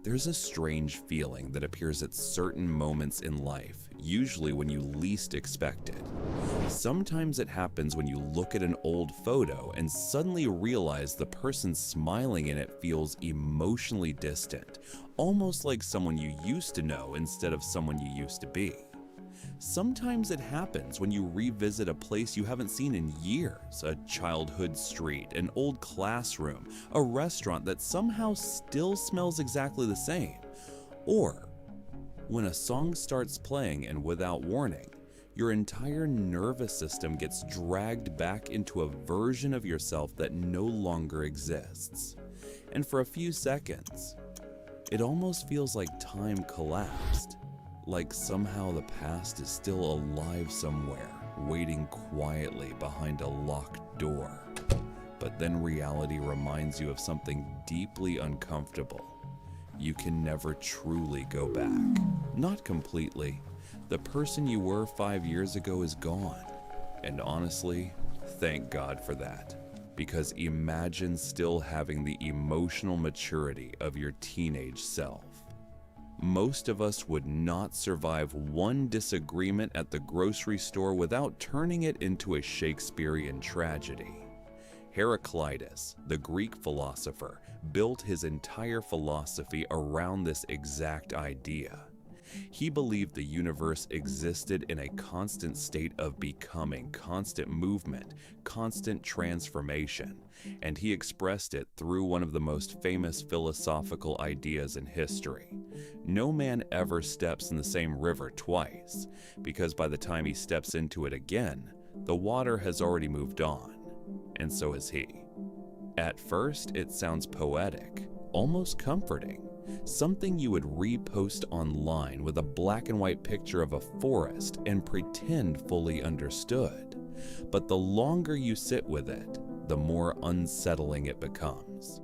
There's a strange feeling that appears at certain moments in life, usually when you least expect it. Sometimes it happens when you look at an old photo and suddenly realize the person smiling in it feels emotionally distant, almost like someone you used to know instead of someone you used to be. Sometimes it happens when you revisit a place you haven't seen in years, a childhood street, an old classroom, a restaurant that somehow still smells exactly the same. Or when a song starts playing and without warning, your entire nervous system gets dragged back into a version of yourself that no longer exists. And for a few seconds, it almost feels like time collapsed. Like somehow the past is still alive somewhere, waiting quietly behind a locked door. But then reality reminds you of something deeply uncomfortable. You can never truly go back. Not completely. The person you were 5 years ago is gone. And honestly, thank God for that. Because imagine still having the emotional maturity of your teenage self. Most of us would not survive one disagreement at the grocery store without turning it into a Shakespearean tragedy. Heraclitus, the Greek philosopher, built his entire philosophy around this exact idea. He believed the universe existed in a constant state of becoming, constant movement, constant transformation, and he expressed it through one of the most famous philosophical ideas in history. No man ever steps in the same river twice, because by the time he steps into it again, the water has already moved on, and so has he. At first, it sounds poetic, almost comforting. Something you would repost online with a black and white picture of a forest and pretend fully understood. But the longer you sit with it, the more unsettling it becomes.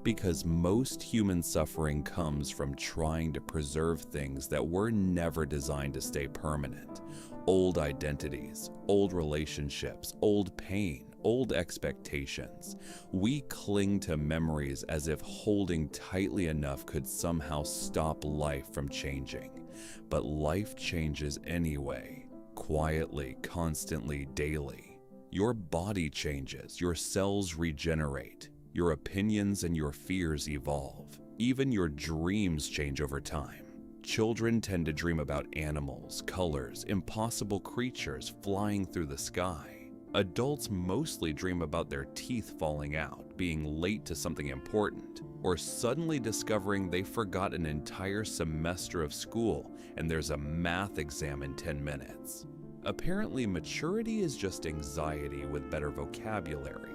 Because most human suffering comes from trying to preserve things that were never designed to stay permanent. Old identities, old relationships, old pain, old expectations. We cling to memories as if holding tightly enough could somehow stop life from changing. But life changes anyway, quietly, constantly, daily. Your body changes, your cells regenerate, your opinions and your fears evolve. Even your dreams change over time. Children tend to dream about animals, colors, impossible creatures flying through the sky. Adults mostly dream about their teeth falling out, being late to something important, or suddenly discovering they forgot an entire semester of school and there's a math exam in 10 minutes. Apparently, maturity is just anxiety with better vocabulary.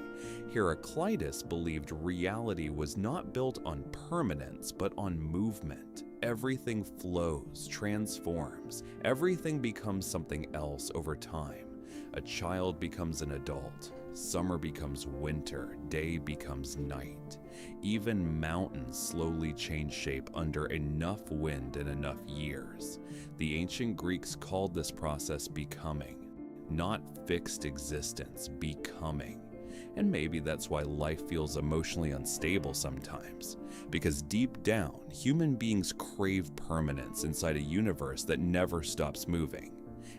Heraclitus believed reality was not built on permanence, but on movement. Everything flows, transforms. Everything becomes something else over time. A child becomes an adult. Summer becomes winter. Day becomes night. Even mountains slowly change shape under enough wind and enough years. The ancient Greeks called this process becoming, not fixed existence, becoming. And maybe that's why life feels emotionally unstable sometimes. Because deep down, human beings crave permanence inside a universe that never stops moving.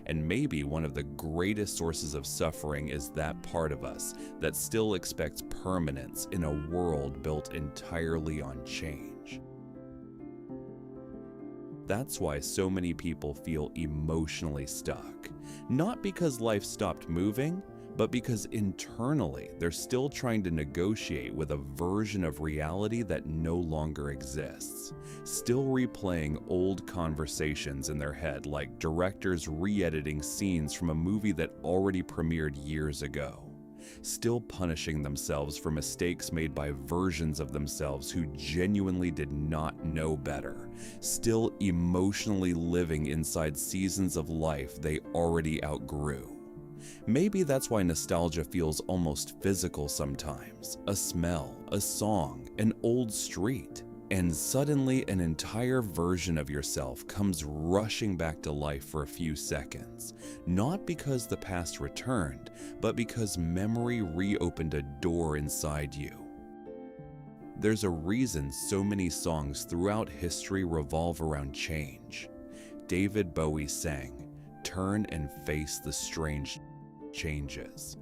And maybe one of the greatest sources of suffering is that part of us that still expects permanence in a world built entirely on change. That's why so many people feel emotionally stuck. Not because life stopped moving, but because internally they're still trying to negotiate with a version of reality that no longer exists. Still replaying old conversations in their head like directors re-editing scenes from a movie that already premiered years ago. Still punishing themselves for mistakes made by versions of themselves who genuinely did not know better. Still emotionally living inside seasons of life they already outgrew. Maybe that's why nostalgia feels almost physical sometimes. A smell, a song, an old street. And suddenly an entire version of yourself comes rushing back to life for a few seconds. Not because the past returned, but because memory reopened a door inside you. There's a reason so many songs throughout history revolve around change. David Bowie sang, "Turn and face the strange changes."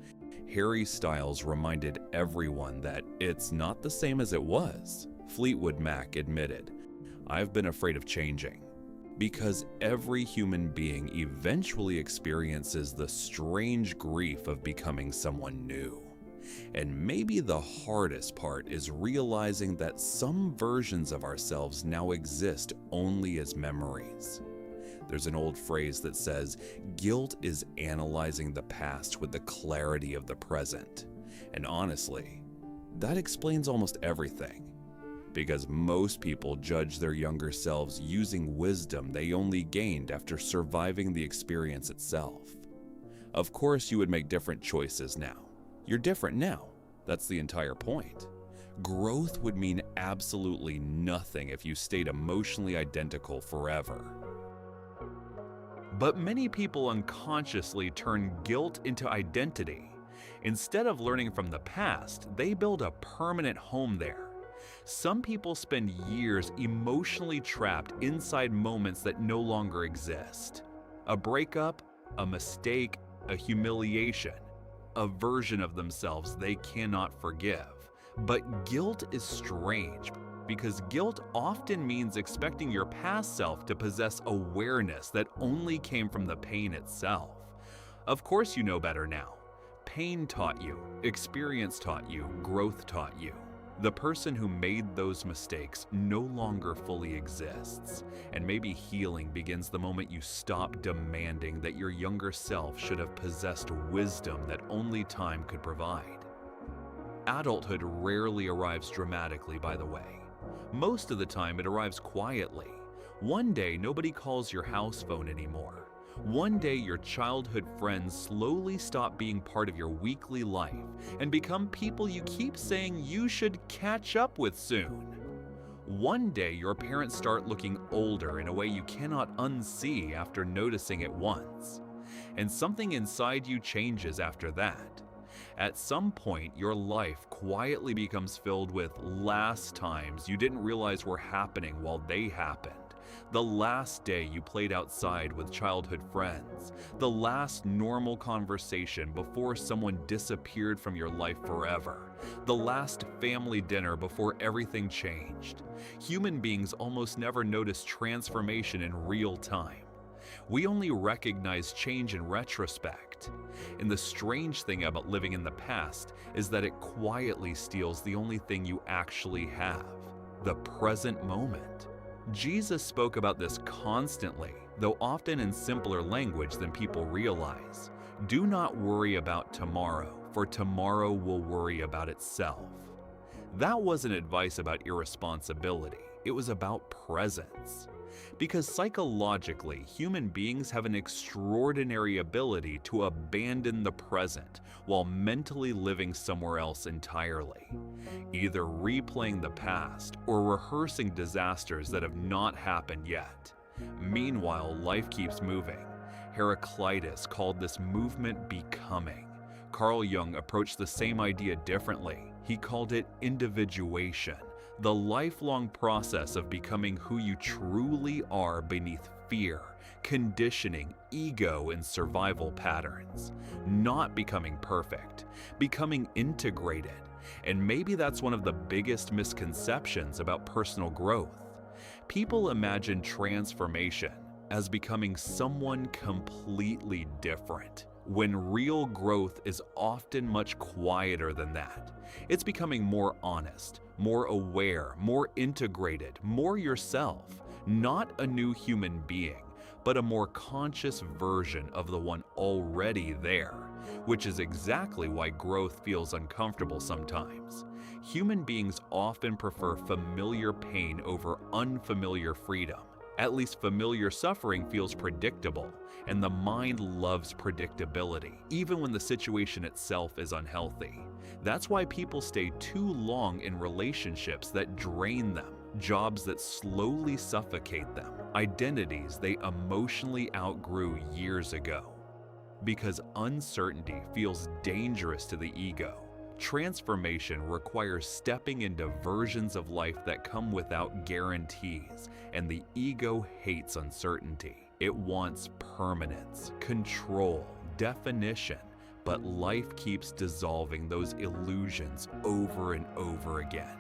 Harry Styles reminded everyone that it's not the same as it was. Fleetwood Mac admitted, "I've been afraid of changing." Because every human being eventually experiences the strange grief of becoming someone new. And maybe the hardest part is realizing that some versions of ourselves now exist only as memories. There's an old phrase that says, guilt is analyzing the past with the clarity of the present. And honestly, that explains almost everything. Because most people judge their younger selves using wisdom they only gained after surviving the experience itself. Of course, you would make different choices now. You're different now. That's the entire point. Growth would mean absolutely nothing if you stayed emotionally identical forever. But many people unconsciously turn guilt into identity. Instead of learning from the past, they build a permanent home there. Some people spend years emotionally trapped inside moments that no longer exist. A breakup, a mistake, a humiliation, a version of themselves they cannot forgive. But guilt is strange because guilt often means expecting your past self to possess awareness that only came from the pain itself. Of course you know better now. Pain taught you, experience taught you, growth taught you. The person who made those mistakes no longer fully exists, and maybe healing begins the moment you stop demanding that your younger self should have possessed wisdom that only time could provide. Adulthood rarely arrives dramatically, by the way. Most of the time it arrives quietly. One day nobody calls your house phone anymore. One day your childhood friends slowly stop being part of your weekly life and become people you keep saying you should catch up with soon. One day your parents start looking older in a way you cannot unsee after noticing it once. And something inside you changes after that. At some point, your life quietly becomes filled with last times you didn't realize were happening while they happened. The last day you played outside with childhood friends. The last normal conversation before someone disappeared from your life forever. The last family dinner before everything changed. Human beings almost never notice transformation in real time. We only recognize change in retrospect. And the strange thing about living in the past is that it quietly steals the only thing you actually have, the present moment. Jesus spoke about this constantly, though often in simpler language than people realize. Do not worry about tomorrow, for tomorrow will worry about itself. That wasn't advice about irresponsibility, it was about presence. Because psychologically, human beings have an extraordinary ability to abandon the present while mentally living somewhere else entirely, either replaying the past or rehearsing disasters that have not happened yet. Meanwhile, life keeps moving. Heraclitus called this movement becoming. Carl Jung approached the same idea differently. He called it individuation. The lifelong process of becoming who you truly are beneath fear, conditioning, ego, and survival patterns. Not becoming perfect, becoming integrated. And maybe that's one of the biggest misconceptions about personal growth. People imagine transformation as becoming someone completely different, when real growth is often much quieter than that. It's becoming more honest, more aware, more integrated, more yourself, not a new human being, but a more conscious version of the one already there, which is exactly why growth feels uncomfortable sometimes. Human beings often prefer familiar pain over unfamiliar freedom. At least familiar suffering feels predictable, and the mind loves predictability, even when the situation itself is unhealthy. That's why people stay too long in relationships that drain them, jobs that slowly suffocate them, identities they emotionally outgrew years ago. Because uncertainty feels dangerous to the ego. Transformation requires stepping into versions of life that come without guarantees, and the ego hates uncertainty. It wants permanence, control, definition, but life keeps dissolving those illusions over and over again.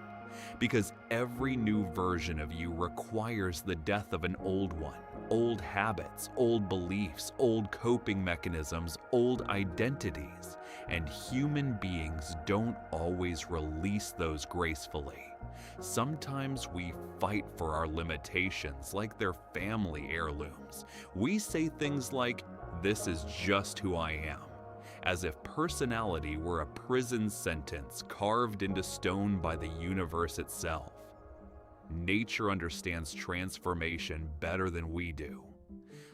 Because every new version of you requires the death of an old one. Old habits, old beliefs, old coping mechanisms, old identities. And human beings don't always release those gracefully. Sometimes we fight for our limitations like they're family heirlooms. We say things like, "This is just who I am," as if personality were a prison sentence carved into stone by the universe itself. Nature understands transformation better than we do.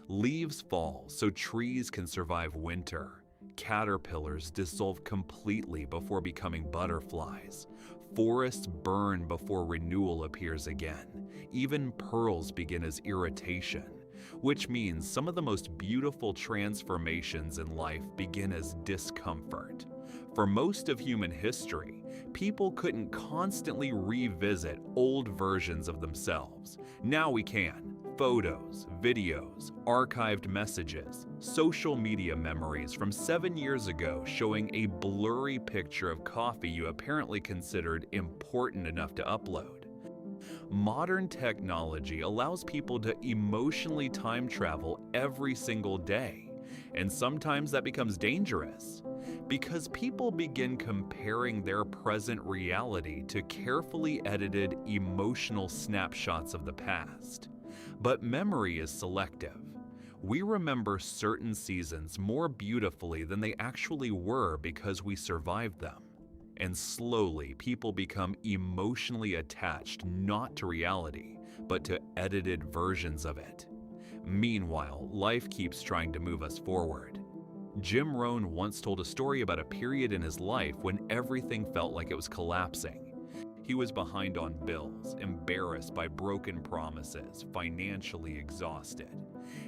Leaves fall so trees can survive winter. Caterpillars dissolve completely before becoming butterflies. Forests burn before renewal appears again. Even pearls begin as irritation, which means some of the most beautiful transformations in life begin as discomfort. For most of human history, people couldn't constantly revisit old versions of themselves. Now we can. Photos, videos, archived messages, social media memories from 7 years ago showing a blurry picture of coffee you apparently considered important enough to upload. Modern technology allows people to emotionally time travel every single day, and sometimes that becomes dangerous because people begin comparing their present reality to carefully edited emotional snapshots of the past. But memory is selective. We remember certain seasons more beautifully than they actually were because we survived them. And slowly, people become emotionally attached not to reality, but to edited versions of it. Meanwhile, life keeps trying to move us forward. Jim Rohn once told a story about a period in his life when everything felt like it was collapsing. He was behind on bills, embarrassed by broken promises, financially exhausted.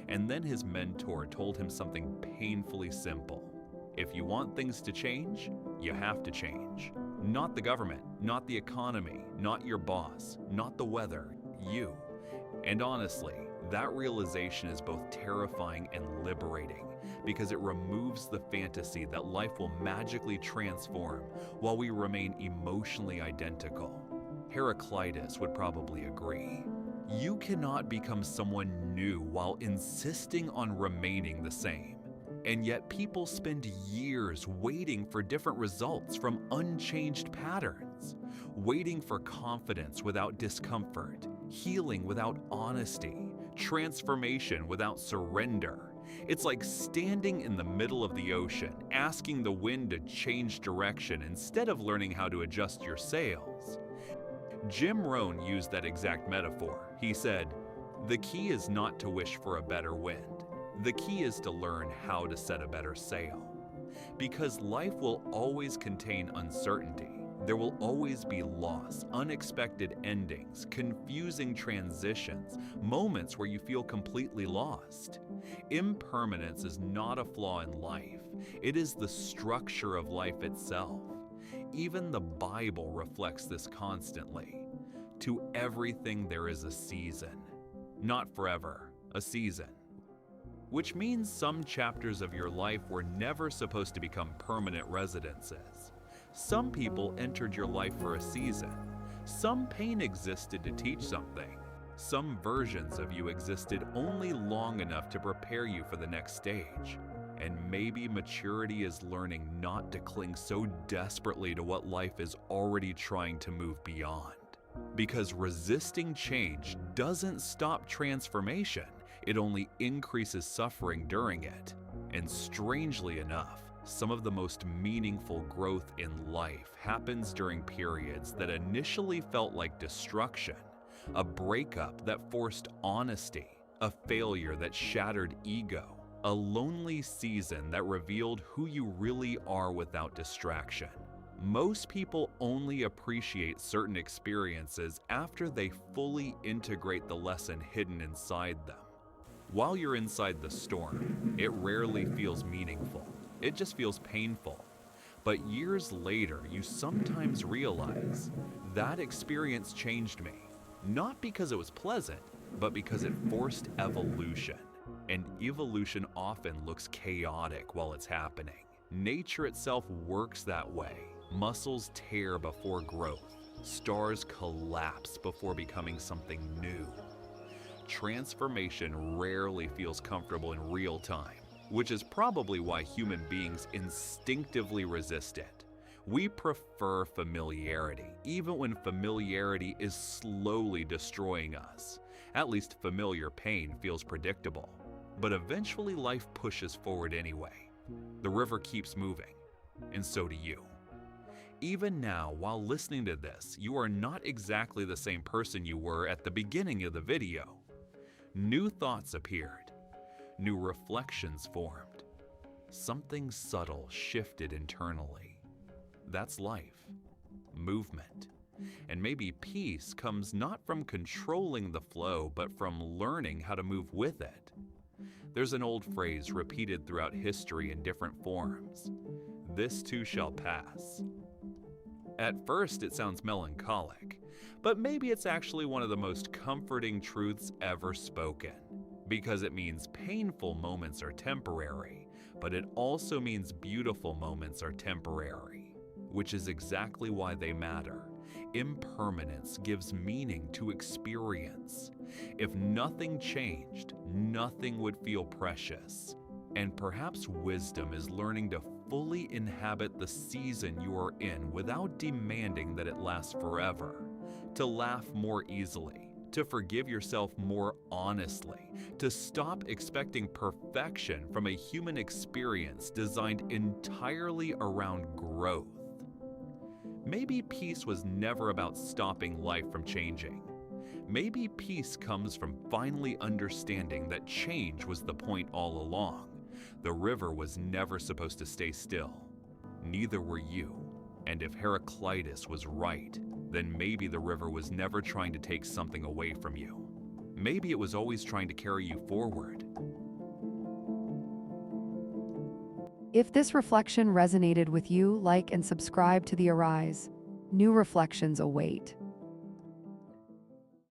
And then his mentor told him something painfully simple. If you want things to change, you have to change. Not the government, not the economy, not your boss, not the weather, you. And honestly, that realization is both terrifying and liberating because it removes the fantasy that life will magically transform while we remain emotionally identical. Heraclitus would probably agree. You cannot become someone new while insisting on remaining the same. And yet people spend years waiting for different results from unchanged patterns, waiting for confidence without discomfort, healing without honesty, transformation without surrender. It's like standing in the middle of the ocean, asking the wind to change direction instead of learning how to adjust your sails. Jim Rohn used that exact metaphor. He said, "The key is not to wish for a better wind. The key is to learn how to set a better sail." Because life will always contain uncertainty. There will always be loss, unexpected endings, confusing transitions, moments where you feel completely lost. Impermanence is not a flaw in life. It is the structure of life itself. Even the Bible reflects this constantly. To everything there is a season. Not forever, a season. Which means some chapters of your life were never supposed to become permanent residences. Some people entered your life for a season. Some pain existed to teach something. Some versions of you existed only long enough to prepare you for the next stage. And maybe maturity is learning not to cling so desperately to what life is already trying to move beyond. Because resisting change doesn't stop transformation. It only increases suffering during it. And strangely enough, some of the most meaningful growth in life happens during periods that initially felt like destruction, a breakup that forced honesty, a failure that shattered ego, a lonely season that revealed who you really are without distraction. Most people only appreciate certain experiences after they fully integrate the lesson hidden inside them. While you're inside the storm, it rarely feels meaningful. It just feels painful. But years later, you sometimes realize that experience changed me, not because it was pleasant, but because it forced evolution. And evolution often looks chaotic while it's happening. Nature itself works that way. Muscles tear before growth. Stars collapse before becoming something new. Transformation rarely feels comfortable in real time, which is probably why human beings instinctively resist it. We prefer familiarity, even when familiarity is slowly destroying us. At least familiar pain feels predictable. But eventually life pushes forward anyway. The river keeps moving, and so do you. Even now, while listening to this, you are not exactly the same person you were at the beginning of the video. New thoughts appeared. New reflections formed. Something subtle shifted internally. That's life, movement. And maybe peace comes not from controlling the flow, but from learning how to move with it. There's an old phrase repeated throughout history in different forms. This too shall pass. At first it sounds melancholic, but maybe it's actually one of the most comforting truths ever spoken. Because it means painful moments are temporary, but it also means beautiful moments are temporary, which is exactly why they matter. Impermanence gives meaning to experience. If nothing changed, nothing would feel precious. And perhaps wisdom is learning to fully inhabit the season you are in without demanding that it lasts forever. To laugh more easily, to forgive yourself more honestly, to stop expecting perfection from a human experience designed entirely around growth. Maybe peace was never about stopping life from changing. Maybe peace comes from finally understanding that change was the point all along. The river was never supposed to stay still. Neither were you. And if Heraclitus was right, then maybe the river was never trying to take something away from you. Maybe it was always trying to carry you forward. If this reflection resonated with you, like and subscribe to The Arise. New reflections await.